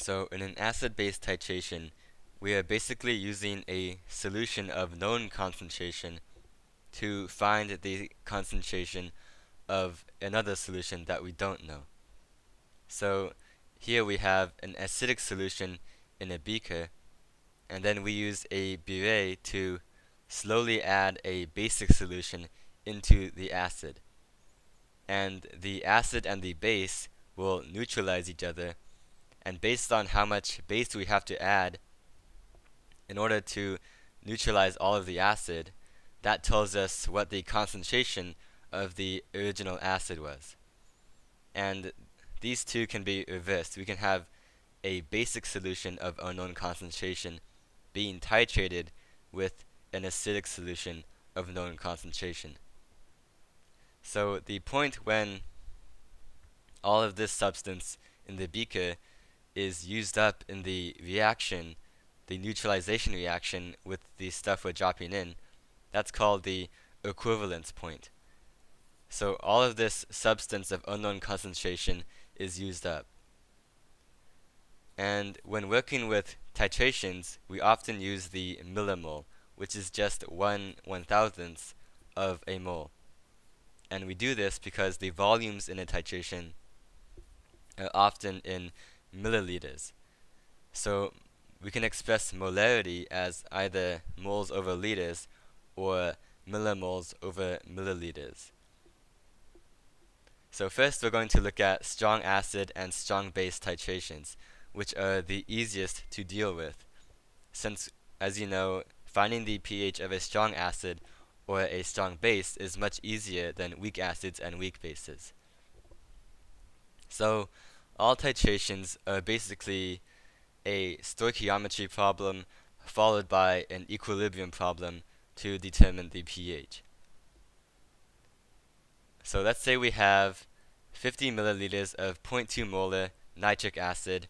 So in an acid-base titration, we are basically using a solution of known concentration to find the concentration of another solution that we don't know. So here we have an acidic solution in a beaker, and then we use a biret to slowly add a basic solution into the acid. And the acid and the base will neutralize each other, and based on how much base we have to add in order to neutralize all of the acid, that tells us what the concentration of the original acid was. And these two can be reversed. We can have a basic solution of unknown concentration being titrated with an acidic solution of known concentration. So the point when all of this substance in the beaker is used up in the reaction, the neutralization reaction with the stuff we're dropping in, that's called the equivalence point. So all of this substance of unknown concentration is used up. And when working with titrations, we often use the millimole, which is just 1/1000th of a mole. And we do this because the volumes in a titration are often in milliliters. So we can express molarity as either moles over liters or millimoles over milliliters. So first we're going to look at strong acid and strong base titrations, which are the easiest to deal with, since, as you know, finding the pH of a strong acid or a strong base is much easier than weak acids and weak bases. So all titrations are basically a stoichiometry problem followed by an equilibrium problem to determine the pH. So let's say we have 50 milliliters of 0.2 molar nitric acid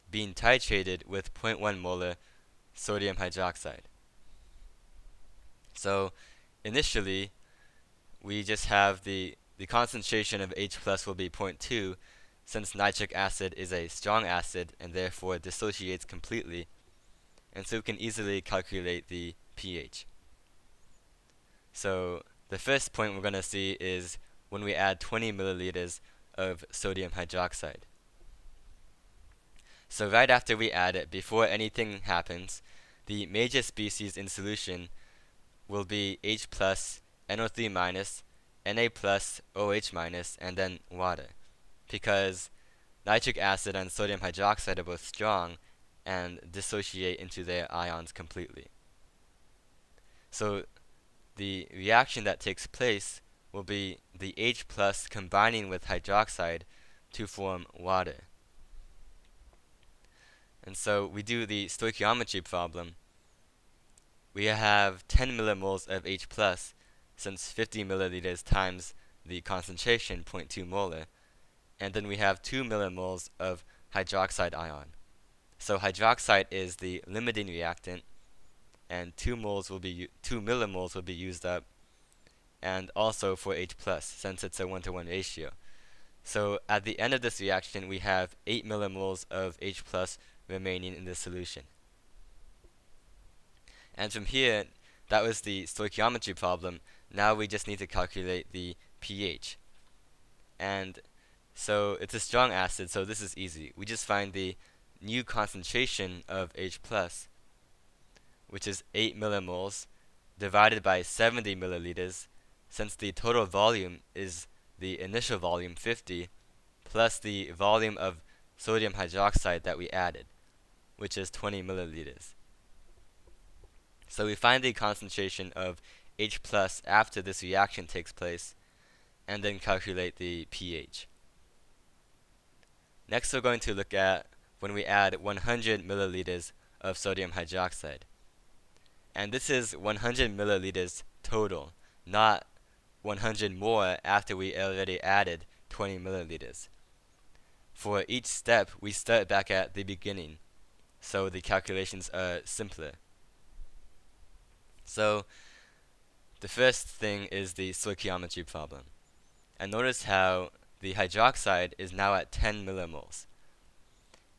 being titrated with 0.1 molar sodium hydroxide. So initially, we just have the concentration of H plus will be 0.2, since nitric acid is a strong acid and therefore dissociates completely, and so we can easily calculate the pH. So the first point we're going to see is when we add 20 milliliters of sodium hydroxide. So right after we add it, before anything happens, the major species in solution will be H plus, NO3 minus, Na plus, OH minus, and then water, because nitric acid and sodium hydroxide are both strong and dissociate into their ions completely. So the reaction that takes place will be the H plus combining with hydroxide to form water. And so we do the stoichiometry problem. We have 10 millimoles of H plus, since 50 milliliters times the concentration, 0.2 molar, and then we have 2 millimoles of hydroxide ion. So hydroxide is the limiting reactant, and 2 millimoles will be used up, and also for H plus, since it's a 1-to-1 ratio. So at the end of this reaction, we have 8 millimoles of H plus remaining in the solution. And from here, that was the stoichiometry problem. Now we just need to calculate the pH. And so it's a strong acid, so this is easy. We just find the new concentration of H plus, which is 8 millimoles, divided by 70 milliliters, since the total volume is the initial volume, 50, plus the volume of sodium hydroxide that we added, which is 20 milliliters. So we find the concentration of H plus after this reaction takes place, and then calculate the pH. Next we're going to look at when we add 100 milliliters of sodium hydroxide. And this is 100 milliliters total, not 100 more after we already added 20 milliliters. For each step, we start back at the beginning, so the calculations are simpler. So the first thing is the stoichiometry problem. And notice how the hydroxide is now at 10 millimoles.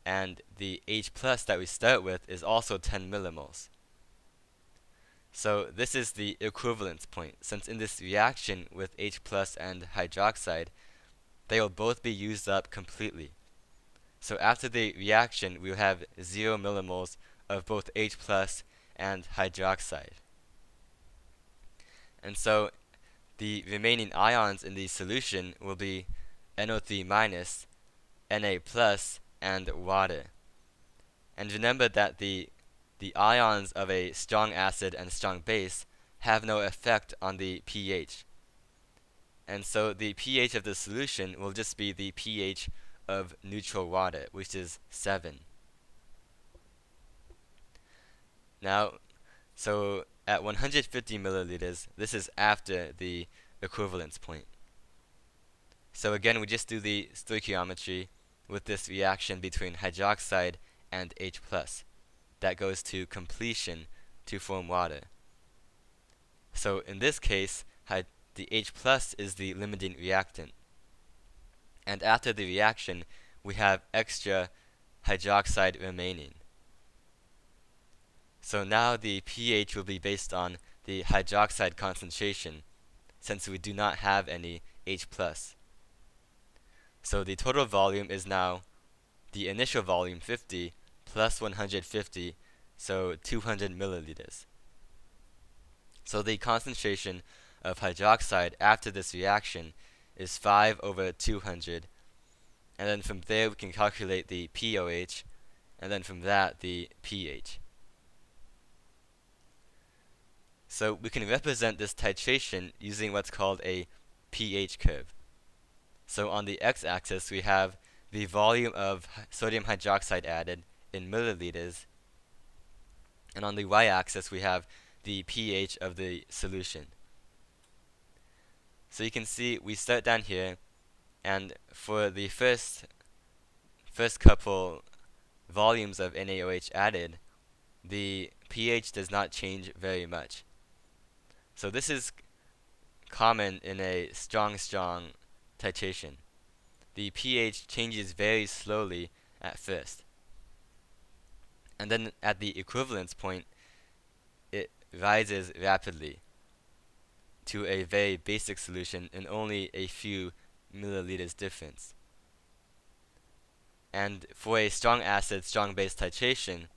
and the H plus that we start with is also 10 millimoles. So this is the equivalence point, since in this reaction with H plus and hydroxide, they will both be used up completely. So after the reaction, we will have 0 millimoles of both H plus and hydroxide. And so the remaining ions in the solution will be NO3 minus, Na plus, and water. And remember that the ions of a strong acid and strong base have no effect on the pH. And so the pH of the solution will just be the pH of neutral water, which is 7. Now, so at 150 milliliters, this is after the equivalence point. So again, we just do the stoichiometry with this reaction between hydroxide and H+. That goes to completion to form water. So in this case, the H+ is the limiting reactant. And after the reaction, we have extra hydroxide remaining. So now the pH will be based on the hydroxide concentration, since we do not have any H+. So the total volume is now the initial volume 50 plus 150, so 200 milliliters. So the concentration of hydroxide after this reaction is 5/200, and then from there we can calculate the pOH, and then from that the pH. So we can represent this titration using what's called a pH curve. So on the x-axis we have the volume of sodium hydroxide added in milliliters, and on the y-axis we have the pH of the solution. So you can see we start down here, and for the first couple volumes of NaOH added, the pH does not change very much. So this is common in a strong titration. The pH changes very slowly at first, and then at the equivalence point it rises rapidly to a very basic solution in only a few milliliters difference. And for a strong acid, strong base titration,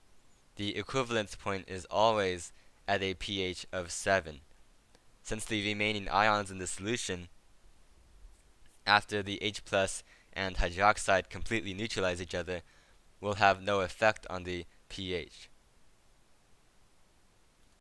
the equivalence point is always at a pH of 7, since the remaining ions in the solution, after the H+ and hydroxide completely neutralize each other, will have no effect on the pH.